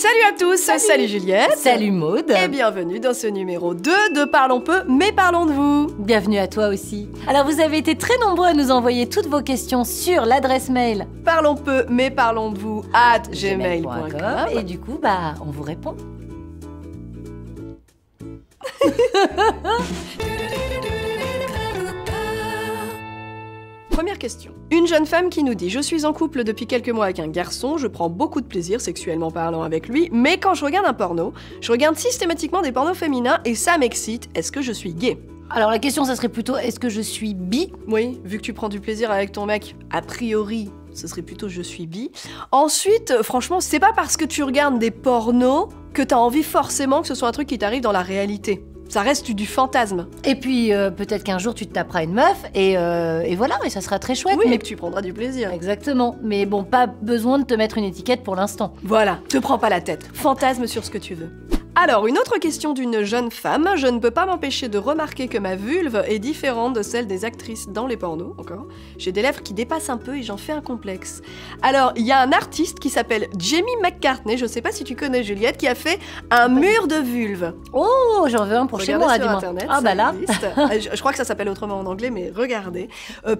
Salut à tous, salut Juliette. Salut Maude. Et bienvenue dans ce numéro 2 de Parlons peu, mais parlons de vous. Bienvenue à toi aussi. Alors vous avez été très nombreux à nous envoyer toutes vos questions sur l'adresse mail Parlons peu, mais parlons de vous @gmail.com. Et du coup, on vous répond. Première question. Une jeune femme qui nous dit « Je suis en couple depuis quelques mois avec un garçon, je prends beaucoup de plaisir sexuellement parlant avec lui, mais quand je regarde un porno, je regarde systématiquement des pornos féminins et ça m'excite. Est-ce que je suis gay ?» Alors la question, ça serait plutôt, est-ce que je suis bi? Oui, vu que tu prends du plaisir avec ton mec, a priori, ce serait plutôt je suis bi. Ensuite, franchement, c'est pas parce que tu regardes des pornos que t'as envie forcément que ce soit un truc qui t'arrive dans la réalité. Ça reste du fantasme. Et puis, peut-être qu'un jour, tu te taperas une meuf, et voilà, et ça sera très chouette. Oui, mais que tu prendras du plaisir. Exactement. Mais bon, pas besoin de te mettre une étiquette pour l'instant. Voilà, te prends pas la tête. Fantasme sur ce que tu veux. Alors, une autre question d'une jeune femme. Je ne peux pas m'empêcher de remarquer que ma vulve est différente de celle des actrices dans les pornos, encore. J'ai des lèvres qui dépassent un peu et j'en fais un complexe. Alors, il y a un artiste qui s'appelle Jamie McCartney, je sais pas si tu connais Juliette, qui a fait un mur de vulve. Oh, j'en veux un pour chez moi, sur dis-moi. Internet, Ah bah là. Je crois que ça s'appelle autrement en anglais, mais regardez.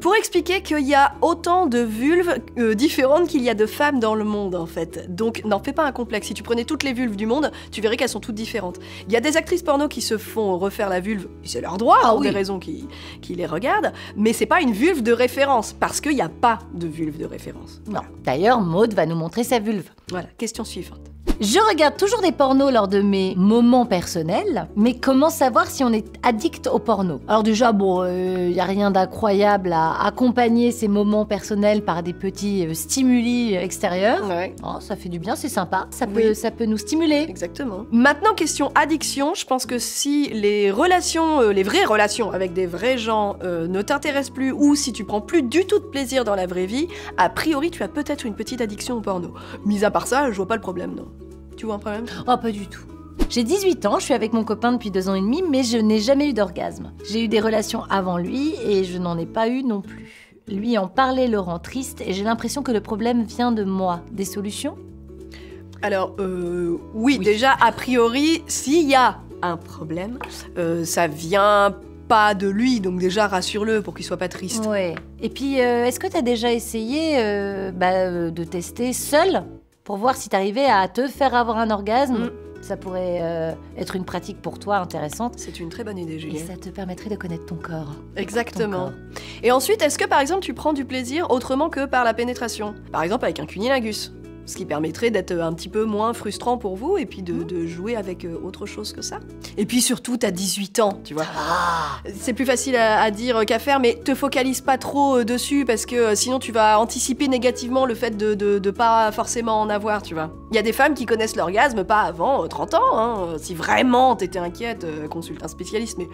Pour expliquer qu'il y a autant de vulves différentes qu'il y a de femmes dans le monde, en fait. Donc, n'en fais pas un complexe. Si tu prenais toutes les vulves du monde, tu verrais qu'elles sont toutes différentes. Il y a des actrices porno qui se font refaire la vulve, c'est leur droit, pour des raisons qui les regardent, mais c'est pas une vulve de référence, parce qu'il n'y a pas de vulve de référence. Non. D'ailleurs, Maude va nous montrer sa vulve. Voilà, question suivante. Je regarde toujours des pornos lors de mes moments personnels, mais comment savoir si on est addict au porno? Alors déjà, y a rien d'incroyable à accompagner ces moments personnels par des petits stimuli extérieurs. Ouais. Oh, ça fait du bien, c'est sympa, ça peut nous stimuler. Exactement. Maintenant, question addiction, je pense que si les relations, les vraies relations avec des vrais gens ne t'intéressent plus, ou si tu prends plus du tout de plaisir dans la vraie vie, a priori, tu as peut-être une petite addiction au porno. Mis à part ça, je vois pas le problème, non. Tu vois un problème? Oh, pas du tout. J'ai 18 ans, je suis avec mon copain depuis 2 ans et demi, mais je n'ai jamais eu d'orgasme. J'ai eu des relations avant lui et je n'en ai pas eu non plus. Lui en parler le rend triste et j'ai l'impression que le problème vient de moi. Des solutions? Alors, oui, déjà, a priori, s'il y a un problème, ça vient pas de lui, donc déjà, rassure-le pour qu'il soit pas triste. Ouais. Et puis, est-ce que t'as déjà essayé de tester seul pour voir si t'arrivais à te faire avoir un orgasme? Ça pourrait être une pratique pour toi intéressante. C'est une très bonne idée, Et Juliette. ça te permettrait de connaître ton corps. Exactement. Ton corps. Et ensuite, est-ce que par exemple tu prends du plaisir autrement que par la pénétration? Par exemple avec un cunnilingus, ce qui permettrait d'être un petit peu moins frustrant pour vous et puis de jouer avec autre chose que ça. Et puis surtout, t'as 18 ans, tu vois. C'est plus facile à dire qu'à faire, mais te focalise pas trop dessus parce que sinon tu vas anticiper négativement le fait de pas forcément en avoir, tu vois. Il y a des femmes qui connaissent l'orgasme pas avant 30 ans, hein. Si vraiment t'étais inquiète, consulte un spécialiste, mais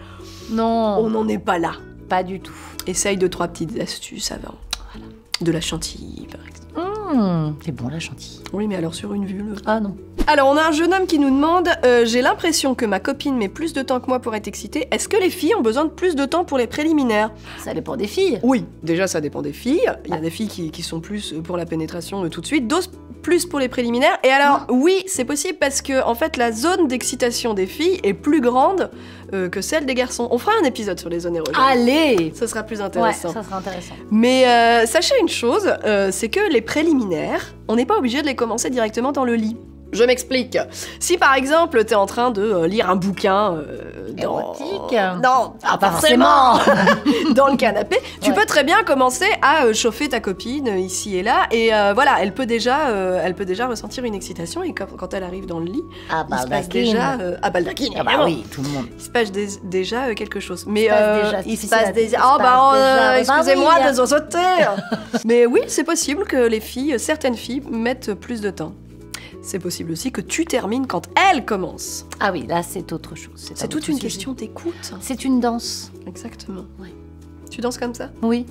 Non, on n'en est pas là. pas du tout. Essaye 2-3 petites astuces avant. Voilà. De la chantilly, par exemple. C'est bon la chantilly. Oui, mais alors sur une vulve. Ah non. Alors, on a un jeune homme qui nous demande j'ai l'impression que ma copine met plus de temps que moi pour être excitée. Est-ce que les filles ont besoin de plus de temps pour les préliminaires? Ça dépend des filles. Oui, déjà, ça dépend des filles. Il y a des filles qui sont plus pour la pénétration tout de suite, d'autres plus pour les préliminaires. Et alors, oui, c'est possible parce que, en fait, la zone d'excitation des filles est plus grande que celle des garçons. On fera un épisode sur les zones érogènes. Allez. Ce sera plus Ouais, intéressant. ça sera intéressant. Mais sachez une chose, c'est que les préliminaires, on n'est pas obligé de les commencer directement dans le lit. Je m'explique. Si par exemple t'es en train de lire un bouquin Érotique. Non, pas forcément. dans le canapé, tu Ouais. peux très bien commencer à chauffer ta copine ici et là, et voilà, elle peut déjà ressentir une excitation, et quand elle arrive dans le lit, Ah il se passe déjà à baldaquine. Ah bah oui, tout le monde. Il se passe déjà quelque chose. Mais il se passe déjà. excusez-moi Bah oui. de zozoter. Mais oui, c'est possible que les filles, certaines filles, mettent plus de temps. C'est possible aussi que tu termines quand elles commencent. Ah oui, là c'est autre chose. C'est toute une question d'écoute. C'est une danse. Exactement. Ouais. Tu danses comme ça? Oui.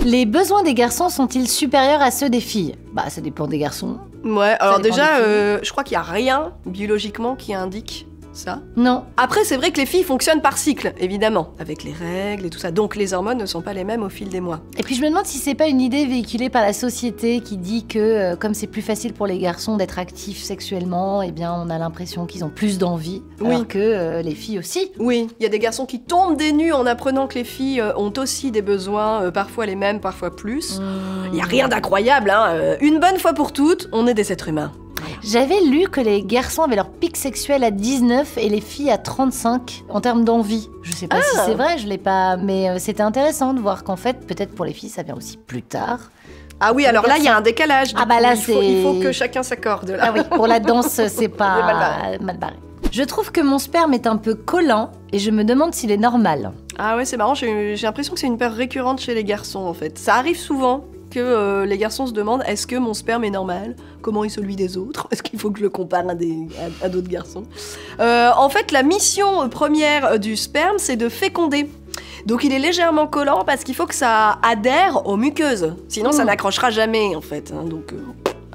Les besoins des garçons sont-ils supérieurs à ceux des filles? Bah ça dépend des garçons. Ouais, alors dépend déjà, des je crois qu'il n'y a rien biologiquement qui indique ça? Non. Après, c'est vrai que les filles fonctionnent par cycle, évidemment, avec les règles et tout ça. Donc les hormones ne sont pas les mêmes au fil des mois. Et puis je me demande si c'est pas une idée véhiculée par la société qui dit que comme c'est plus facile pour les garçons d'être actifs sexuellement, eh bien on a l'impression qu'ils ont plus d'envie, alors que les filles aussi. Oui, il y a des garçons qui tombent des nues en apprenant que les filles ont aussi des besoins, parfois les mêmes, parfois plus. Il y a rien d'incroyable, hein. Une bonne fois pour toutes, on est des êtres humains. J'avais lu que les garçons avaient leur pic sexuel à 19 et les filles à 35 en termes d'envie. Je sais pas si c'est vrai, je l'ai pas, mais c'était intéressant de voir qu'en fait, peut-être pour les filles, ça vient aussi plus tard. Ah oui, alors là, il y a un décalage. Ah bah là, il faut que chacun s'accorde. Là. Ah oui, pour la danse, c'est pas mal barré. Je trouve que mon sperme est un peu collant et je me demande s'il est normal. Ah ouais, c'est marrant, j'ai l'impression que c'est une peur récurrente chez les garçons, en fait. Ça arrive souvent que les garçons se demandent est-ce que mon sperme est normal? Comment est celui des autres? Est-ce qu'il faut que je le compare à d'autres garçons? En fait, la mission première du sperme, c'est de féconder. Donc il est légèrement collant parce qu'il faut que ça adhère aux muqueuses. Sinon, ça n'accrochera jamais, en fait. Hein. Donc,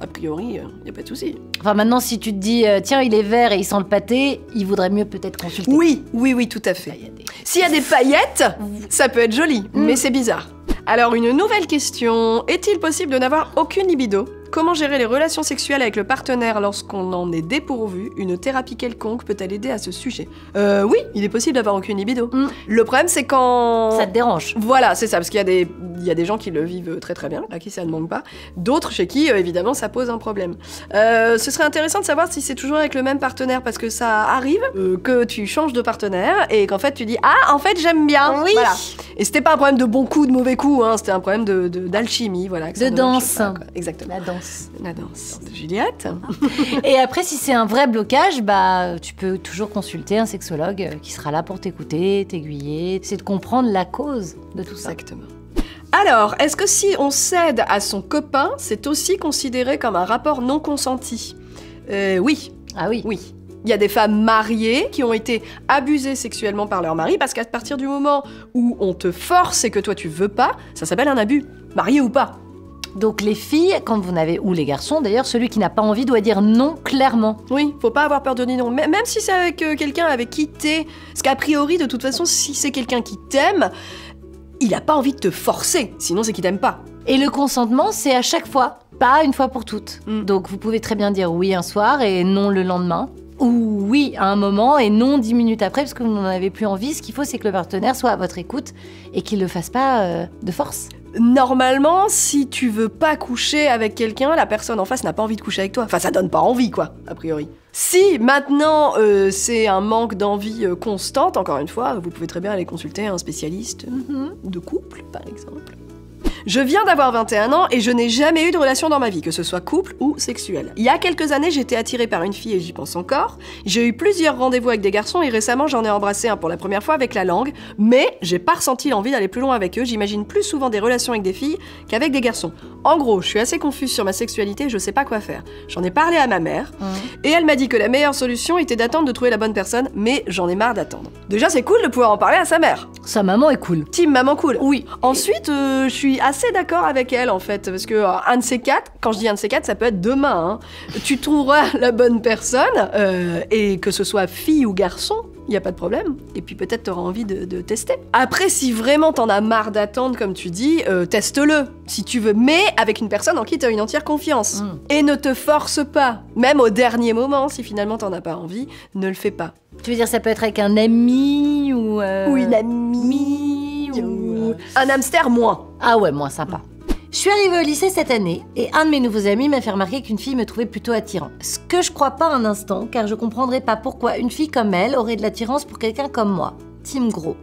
a priori, il n'y a pas de souci. Enfin, maintenant, si tu te dis, tiens, il est vert et il sent le pâté, il vaudrait mieux peut-être consulter. Oui, tout à fait. S'il y a des paillettes, ça peut être joli, mais c'est bizarre. Alors, une nouvelle question. Est-il possible de n'avoir aucune libido? Comment gérer les relations sexuelles avec le partenaire lorsqu'on en est dépourvu? Une thérapie quelconque peut-elle aider à ce sujet? Oui, il est possible d'avoir aucune libido. Le problème, c'est quand... Ça te dérange. Voilà, c'est ça, parce qu'il y a des gens qui le vivent très très bien, à qui ça ne manque pas. D'autres chez qui, évidemment, ça pose un problème. Ce serait intéressant de savoir si c'est toujours avec le même partenaire, parce que ça arrive que tu changes de partenaire et qu'en fait, tu dis « Ah, en fait, j'aime bien !» Oui. Voilà. Et c'était pas un problème de bon coup, de mauvais coup, hein, c'était un problème d'alchimie, voilà. De danse. Pas, exactement. La danse. Juliette. Et après, si c'est un vrai blocage, bah, tu peux toujours consulter un sexologue qui sera là pour t'écouter, t'aiguiller, c'est de comprendre la cause de tout ça. Exactement. Alors, est-ce que si on cède à son copain, c'est aussi considéré comme un rapport non consenti? Oui. Ah oui. Oui. Il y a des femmes mariées qui ont été abusées sexuellement par leur mari parce qu'à partir du moment où on te force et que toi tu veux pas, ça s'appelle un abus, marié ou pas. Donc les filles, quand vous n'avez, ou les garçons d'ailleurs, celui qui n'a pas envie doit dire non clairement. Oui, faut pas avoir peur de dire non, même si c'est avec quelqu'un avec qui t'es... Parce qu'a priori, de toute façon, si c'est quelqu'un qui t'aime, il a pas envie de te forcer, sinon c'est qu'il t'aime pas. Et le consentement, c'est à chaque fois, pas une fois pour toutes. Donc vous pouvez très bien dire oui un soir et non le lendemain. Ou oui à un moment et non 10 minutes après parce que vous n'en avez plus envie. Ce qu'il faut, c'est que le partenaire soit à votre écoute et qu'il ne le fasse pas de force. Normalement, si tu veux pas coucher avec quelqu'un, la personne en face n'a pas envie de coucher avec toi. Enfin, ça donne pas envie, quoi, a priori. Si maintenant c'est un manque d'envie constante, encore une fois, vous pouvez très bien aller consulter un spécialiste de couple, par exemple. Je viens d'avoir 21 ans et je n'ai jamais eu de relation dans ma vie, que ce soit couple ou sexuelle. Il y a quelques années, j'étais attirée par une fille et j'y pense encore. J'ai eu plusieurs rendez-vous avec des garçons et récemment, j'en ai embrassé un pour la première fois avec la langue, mais j'ai pas ressenti l'envie d'aller plus loin avec eux. J'imagine plus souvent des relations avec des filles qu'avec des garçons. En gros, je suis assez confuse sur ma sexualité et je sais pas quoi faire. J'en ai parlé à ma mère et elle m'a dit que la meilleure solution était d'attendre de trouver la bonne personne, mais j'en ai marre d'attendre. Déjà, c'est cool de pouvoir en parler à sa mère. Sa maman est cool. Team maman cool. Oui. Ensuite, je suis assez d'accord avec elle en fait, parce que un de ces quatre, quand je dis un de ces quatre, ça peut être demain. Hein. Tu trouveras la bonne personne et que ce soit fille ou garçon, il y a pas de problème. Et puis peut-être t'auras envie de tester. Après, si vraiment t'en as marre d'attendre, comme tu dis, teste-le si tu veux, mais avec une personne en qui t'as une entière confiance. Et ne te force pas, même au dernier moment, si finalement t'en as pas envie, ne le fais pas. Tu veux dire ça peut être avec un ami ou une amie ou un hamster moins. Ah ouais, moins sympa. Je suis arrivée au lycée cette année et un de mes nouveaux amis m'a fait remarquer qu'une fille me trouvait plutôt attirant. Ce que je crois pas un instant, car je comprendrais pas pourquoi une fille comme elle aurait de l'attirance pour quelqu'un comme moi. Team gros.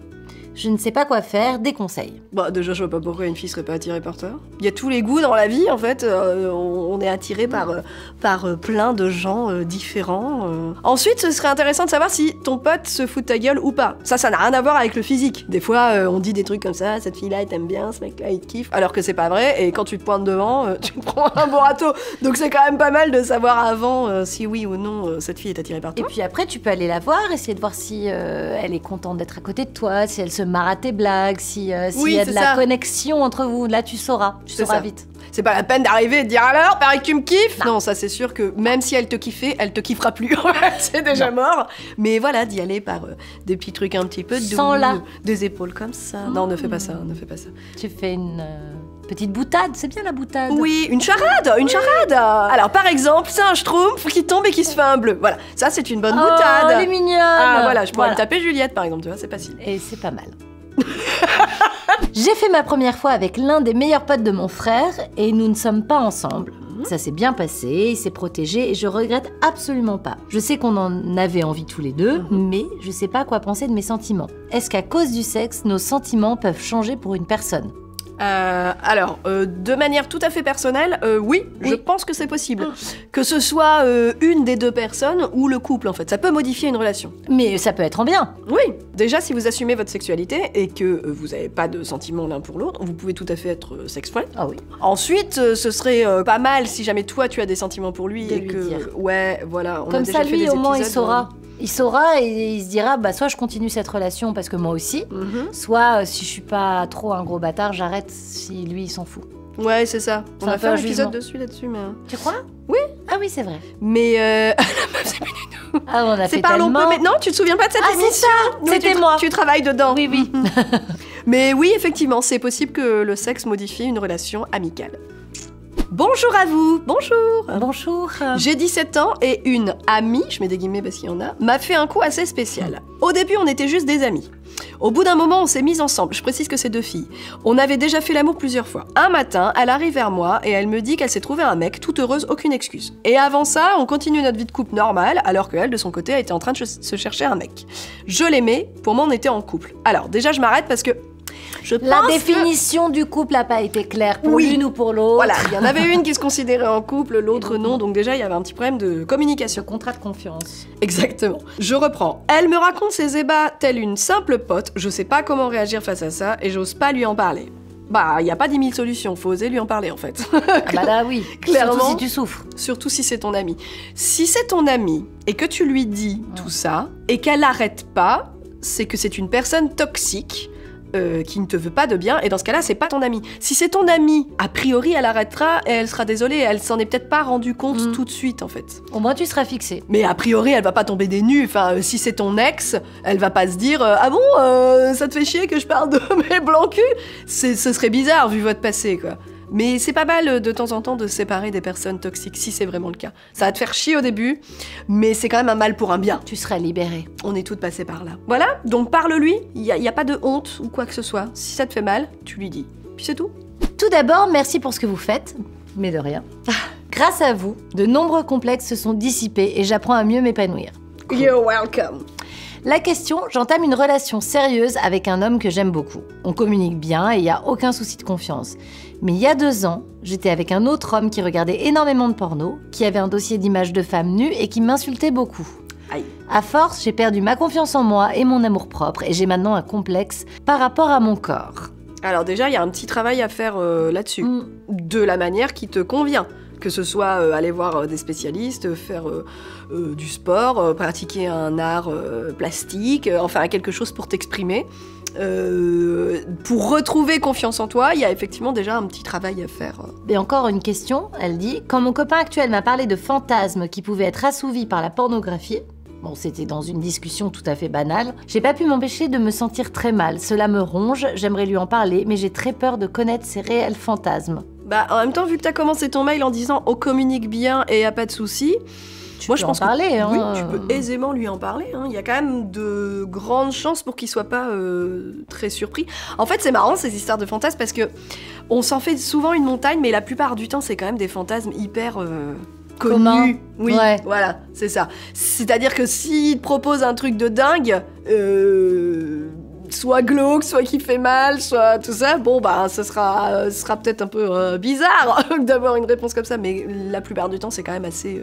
Je ne sais pas quoi faire, des conseils. Bah déjà, je vois pas pourquoi une fille serait pas attirée par toi. Il y a tous les goûts dans la vie, en fait. On est attiré par plein de gens différents. Ensuite, ce serait intéressant de savoir si ton pote se fout de ta gueule ou pas. Ça n'a rien à voir avec le physique. Des fois, on dit des trucs comme ça, cette fille-là, elle t'aime bien, ce mec-là, il te kiffe. Alors que c'est pas vrai, et quand tu te pointes devant, tu te prends un bon râteau. Donc c'est quand même pas mal de savoir avant si oui ou non cette fille est attirée par toi. Et puis après, tu peux aller la voir, essayer de voir si elle est contente d'être à côté de toi, si elle se marre à tes blagues, s'il y a de la connexion entre vous. Là, tu sauras vite. C'est pas la peine d'arriver et de dire alors, pareil que tu me kiffes. Non, ça c'est sûr que même si elle te kiffait, elle te kiffera plus. C'est déjà mort. Mais voilà, d'y aller par des petits trucs un petit peu doux, des épaules comme ça. Non, ne fais pas ça, ne fais pas ça. Tu fais une petite boutade, c'est bien la boutade. Oui, une charade, une charade. Alors par exemple, c'est un schtroumpf qui tombe et qui se fait un bleu. Voilà, ça c'est une bonne boutade. Elle est mignonne. Ah voilà, je pourrais me taper Juliette par exemple, tu vois, c'est facile. Et c'est pas mal. J'ai fait ma première fois avec l'un des meilleurs potes de mon frère et nous ne sommes pas ensemble. Ça s'est bien passé, il s'est protégé et je regrette absolument pas. Je sais qu'on en avait envie tous les deux, mais je sais pas quoi penser de mes sentiments. Est-ce qu'à cause du sexe, nos sentiments peuvent changer pour une personne ? Alors, de manière tout à fait personnelle, oui, je pense que c'est possible. Que ce soit une des deux personnes ou le couple, en fait. Ça peut modifier une relation. Mais ça peut être en bien. Oui, déjà, si vous assumez votre sexualité et que vous n'avez pas de sentiments l'un pour l'autre, vous pouvez tout à fait être sex-friend. Ah oui. Ensuite, ce serait pas mal si jamais toi, tu as des sentiments pour lui de et lui que... dire. Ouais, voilà, on Comme a déjà ça, fait lui, des au moins, il épisodes, saura. Il saura et il se dira, bah, soit je continue cette relation parce que moi aussi, soit si je suis pas trop un gros bâtard, j'arrête si lui il s'en fout. Ouais, c'est ça. On a fait un épisode jugement. là-dessus, mais... Tu crois ? Oui. Ah oui, c'est vrai. Mais Ah, on a fait c'est parlons tellement... peu, mais non, tu te souviens pas de cette émission ? c'est ça. Oui, C'était moi. Tu travailles dedans. Oui, oui. Mais oui, effectivement, c'est possible que le sexe modifie une relation amicale. Bonjour à vous, bonjour. Bonjour. J'ai 17 ans et une amie, je mets des guillemets parce qu'il y en a, m'a fait un coup assez spécial. Au début, on était juste des amis. Au bout d'un moment, on s'est mis ensemble. Je précise que c'est 2 filles. On avait déjà fait l'amour plusieurs fois. Un matin, elle arrive vers moi et elle me dit qu'elle s'est trouvée un mec, toute heureuse, aucune excuse. Et avant ça, on continue notre vie de couple normale, alors qu'elle, de son côté, elle était en train de se chercher un mec. Je l'aimais, pour moi, on était en couple. Alors, déjà, je m'arrête parce que la définition du couple n'a pas été claire pour l'une ou pour l'autre. Voilà, il y en avait une qui se considérait en couple, l'autre non, donc déjà il y avait un petit problème de communication. Le contrat de confiance. Exactement. Je reprends. Elle me raconte ses ébats telle une simple pote, je sais pas comment réagir face à ça et j'ose pas lui en parler. Bah, il n'y a pas 10 000 solutions, faut oser lui en parler en fait. Ah bah là oui, clairement. Surtout si tu souffres. Surtout si c'est ton ami. Si c'est ton ami et que tu lui dis tout ça et qu'elle n'arrête pas, c'est que c'est une personne toxique. Qui ne te veut pas de bien, et dans ce cas-là, c'est pas ton ami. Si c'est ton ami, a priori, elle arrêtera et elle sera désolée, elle s'en est peut-être pas rendue compte tout de suite, en fait. Au moins, tu seras fixé. Mais a priori, elle va pas tomber des nues. Enfin, si c'est ton ex, elle va pas se dire ah bon, ça te fait chier que je parle de mes blancs culs. Ce serait bizarre vu votre passé, quoi. Mais c'est pas mal de temps en temps de séparer des personnes toxiques, si c'est vraiment le cas. Ça va te faire chier au début, mais c'est quand même un mal pour un bien. Tu seras libérée. On est toutes passées par là. Voilà, donc parle-lui, il y a pas de honte ou quoi que ce soit. Si ça te fait mal, tu lui dis. Puis c'est tout. Tout d'abord, merci pour ce que vous faites, mais de rien. Grâce à vous, de nombreux complexes se sont dissipés et j'apprends à mieux m'épanouir. Cool. You're welcome. La question, j'entame une relation sérieuse avec un homme que j'aime beaucoup. On communique bien et il n'y a aucun souci de confiance. Mais il y a 2 ans, j'étais avec un autre homme qui regardait énormément de porno, qui avait un dossier d'images de femmes nues et qui m'insultait beaucoup. Aïe. À force, j'ai perdu ma confiance en moi et mon amour-propre et j'ai maintenant un complexe par rapport à mon corps. Alors déjà, il y a un petit travail à faire là-dessus, de la manière qui te convient. Que ce soit aller voir des spécialistes, faire du sport, pratiquer un art plastique, enfin quelque chose pour t'exprimer. Pour retrouver confiance en toi, il y a effectivement déjà un petit travail à faire. Et encore une question, elle dit « Quand mon copain actuel m'a parlé de fantasmes qui pouvaient être assouvis par la pornographie, bon, c'était dans une discussion tout à fait banale, j'ai pas pu m'empêcher de me sentir très mal. Cela me ronge, j'aimerais lui en parler, mais j'ai très peur de connaître ses réels fantasmes. » Bah, en même temps, vu que t'as commencé ton mail en disant « On communique bien et y a pas de souci », moi, je pense parler, que oui, tu peux aisément lui en parler. Hein. Il y a quand même de grandes chances pour qu'il soit pas très surpris. En fait, c'est marrant ces histoires de fantasmes parce que on s'en fait souvent une montagne, mais la plupart du temps, c'est quand même des fantasmes hyper connus. Commun. Oui, ouais. Voilà, c'est ça. C'est-à-dire que s'il te propose un truc de dingue, soit glauque, soit qui fait mal, soit tout ça, bon bah, ce sera peut-être un peu bizarre d'avoir une réponse comme ça, mais la plupart du temps, c'est quand même assez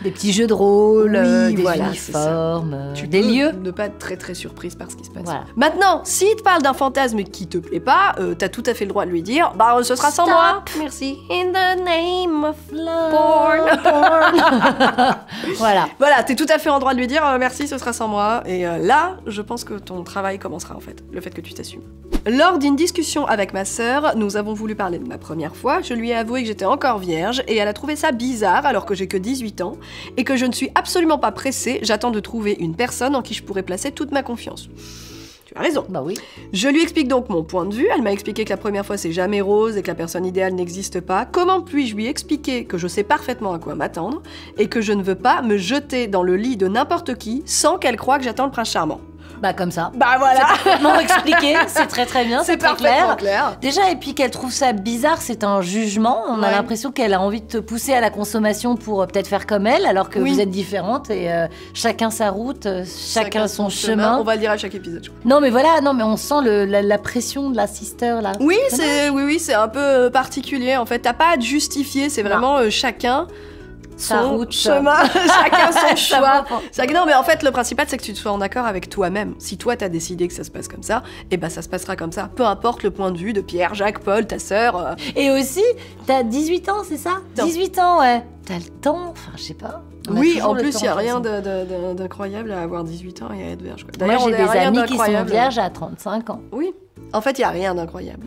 Des petits jeux de rôle, Oui, des voilà, uniformes, Tu des peux lieux. ne pas être très très surprise par ce qui se passe. Voilà. Maintenant, s'il te parle d'un fantasme qui te plaît pas, t'as tout à fait le droit de lui dire bah ce sera sans Stop. moi. Merci. In the name of Porn. Voilà. Voilà, t'es tout à fait en droit de lui dire merci, ce sera sans moi. Et là, je pense que ton travail commencera en fait, le fait que tu t'assumes. Lors d'une discussion avec ma sœur, nous avons voulu parler de ma première fois. Je lui ai avoué que j'étais encore vierge et elle a trouvé ça bizarre alors que j'ai que 18 ans et que je ne suis absolument pas pressée. J'attends de trouver une personne en qui je pourrais placer toute ma confiance. Tu as raison. Bah oui. Je lui explique donc mon point de vue. Elle m'a expliqué que la première fois c'est jamais rose et que la personne idéale n'existe pas. Comment puis-je lui expliquer que je sais parfaitement à quoi m'attendre et que je ne veux pas me jeter dans le lit de n'importe qui sans qu'elle croie que j'attends le prince charmant? Bah comme ça. Bah voilà. Parfaitement expliqué, c'est très très bien, c'est très parfaitement clair. clair. Déjà, et puis qu'elle trouve ça bizarre, c'est un jugement. On a Ouais. l'impression qu'elle a envie de te pousser à la consommation pour peut-être faire comme elle, alors que Oui. vous êtes différentes et chacun sa route, chacun son chemin. On va le dire à chaque épisode, je crois. Non mais voilà, non mais on sent la pression de la sister là. Oui, c'est un peu particulier en fait. T'as pas à te justifier, c'est vraiment chacun Sa son route. chemin, chacun son Ça choix. va pas. Non, mais en fait, le principal, c'est que tu sois en accord avec toi-même. Si toi, t'as décidé que ça se passe comme ça, et ben ça se passera comme ça. Peu importe le point de vue de Pierre, Jacques, Paul, ta sœur. Et aussi, t'as 18 ans, c'est ça? Non. 18 ans, ouais. T'as le temps, enfin je sais pas. On a Oui, toujours en le plus, temps, il n'y a de toute rien façon. d'incroyable à avoir 18 ans et à être vierge. Quoi. Moi D'ailleurs, j'ai on a des rien amis qui sont d'incroyable. vierges à 35 ans. Oui, en fait, il n'y a rien d'incroyable.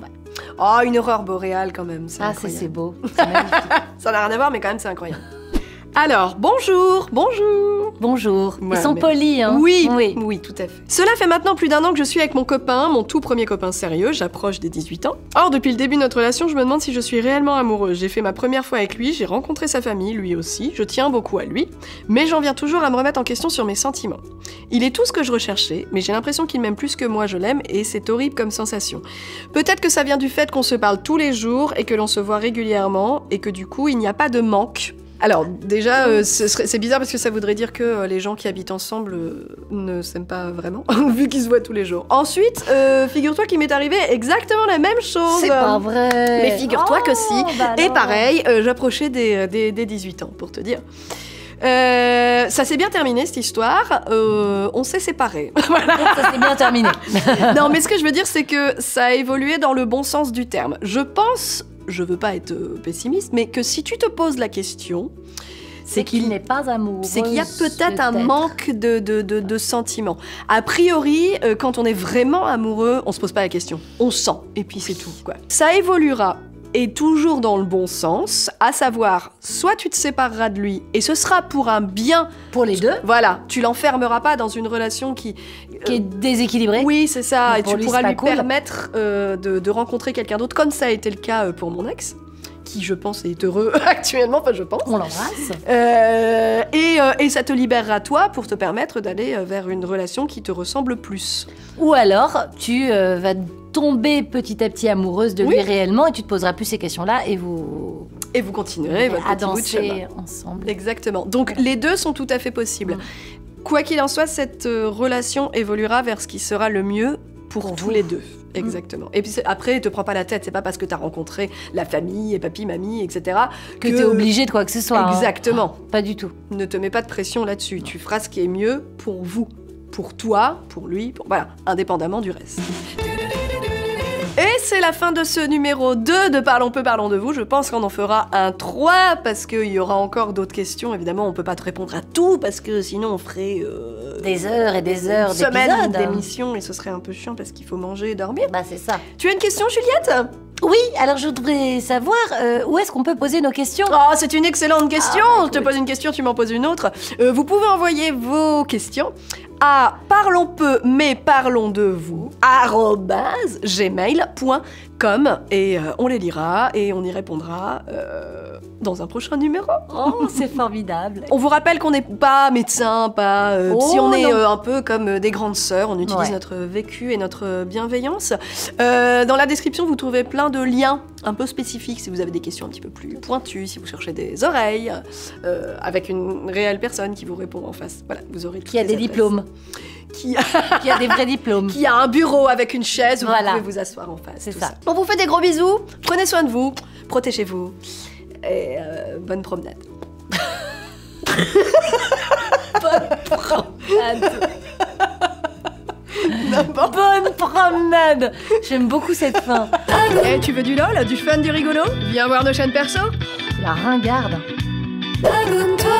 Oh, une aurore boréale quand même, c'est Ah incroyable. c'est beau, c'est magnifique. Ça n'a rien à voir, mais quand même, c'est incroyable. Alors, bonjour. Bonjour. Ouais, Ils sont mais- polis, hein. Oui, tout à fait. Cela fait maintenant plus d'1 an que je suis avec mon copain, mon tout premier copain sérieux, j'approche des 18 ans. Or, depuis le début de notre relation, je me demande si je suis réellement amoureuse. J'ai fait ma première fois avec lui, j'ai rencontré sa famille, lui aussi, je tiens beaucoup à lui, mais j'en viens toujours à me remettre en question sur mes sentiments. Il est tout ce que je recherchais, mais j'ai l'impression qu'il m'aime plus que moi je l'aime, et c'est horrible comme sensation. Peut-être que ça vient du fait qu'on se parle tous les jours, et que l'on se voit régulièrement, et que du coup, il n'y a pas de manque. Alors déjà, c'est bizarre parce que ça voudrait dire que les gens qui habitent ensemble ne s'aiment pas vraiment, vu qu'ils se voient tous les jours. Ensuite, figure-toi qu'il m'est arrivé exactement la même chose. C'est pas vrai. Mais figure-toi que si. bah Et alors. pareil, j'approchais des 18 ans, pour te dire. Ça s'est bien terminé cette histoire, on s'est séparés. Voilà. Ça s'est bien terminé. Non mais ce que je veux dire c'est que ça a évolué dans le bon sens du terme. Je pense, je veux pas être pessimiste, mais que si tu te poses la question, C'est qu'il n'est pas amoureux. c'est qu'il y a peut-être un manque de sentiments. A priori, quand on est vraiment amoureux, on se pose pas la question. On sent, et puis c'est tout, quoi. Ça évoluera, et toujours dans le bon sens, à savoir, soit tu te sépareras de lui, et ce sera pour un bien. Pour les deux, Voilà, tu l'enfermeras pas dans une relation qui... qui est déséquilibré. Oui, c'est ça, Mais et pour tu lui, pourras c'est pas lui cool. permettre de rencontrer quelqu'un d'autre, comme ça a été le cas pour mon ex, qui, je pense, est heureux actuellement, enfin, je pense. On l'embrasse. Et ça te libérera toi pour te permettre d'aller vers une relation qui te ressemble plus. Ou alors, tu vas tomber petit à petit amoureuse de lui Oui. réellement et tu te poseras plus ces questions-là et vous Et vous continuerez votre à petit bout de chemin. danser ensemble. Exactement. Donc les deux sont tout à fait possibles. Quoi qu'il en soit, cette relation évoluera vers ce qui sera le mieux pour tous vous. les deux. Exactement. Et puis après, te prends pas la tête, c'est pas parce que t'as rencontré la famille, et papy, mamie, etc. Que t'es obligé de quoi que ce soit. hein. Exactement. Pas du tout. Ne te mets pas de pression là-dessus. Tu feras ce qui est mieux pour vous. Pour toi, pour lui, voilà, indépendamment du reste. Et c'est la fin de ce numéro 2 de Parlons peu, parlons de vous. Je pense qu'on en fera un 3 parce qu'il y aura encore d'autres questions. Évidemment, on peut pas te répondre à tout parce que sinon on ferait Des heures et des heures une semaine d'épisodes. d'émission et ce serait un peu chiant parce qu'il faut manger et dormir. Bah c'est ça. Tu as une question, Juliette? Oui, alors je voudrais savoir où est-ce qu'on peut poser nos questions. Oh, c'est une excellente question. Ah, bah, Je te écoute. pose une question, tu m'en poses une autre. Vous pouvez envoyer vos questions à parlons peu mais parlons de vous @gmail.com et on les lira et on y répondra dans un prochain numéro. Oh, c'est formidable. On vous rappelle qu'on n'est pas médecin, pas Oh, si on est non. un peu comme des grandes sœurs, on utilise Ouais. notre vécu et notre bienveillance. Dans la description, vous trouvez plein de liens un peu spécifiques si vous avez des questions un petit peu plus pointues, si vous cherchez des oreilles, avec une réelle personne qui vous répond en face. Voilà, vous aurez Qui a toutes des les adresses. diplômes. Qui Qui a des vrais diplômes. qui a un bureau avec une chaise où Voilà. vous pouvez vous asseoir en face. C'est tout ça. On vous fait des gros bisous, prenez soin de vous, protégez-vous et bonne promenade. Bonne promenade. J'aime beaucoup cette fin. Eh, tu veux du lol, du fun, du rigolo? Viens voir nos chaînes perso. La ringarde. Abonne-toi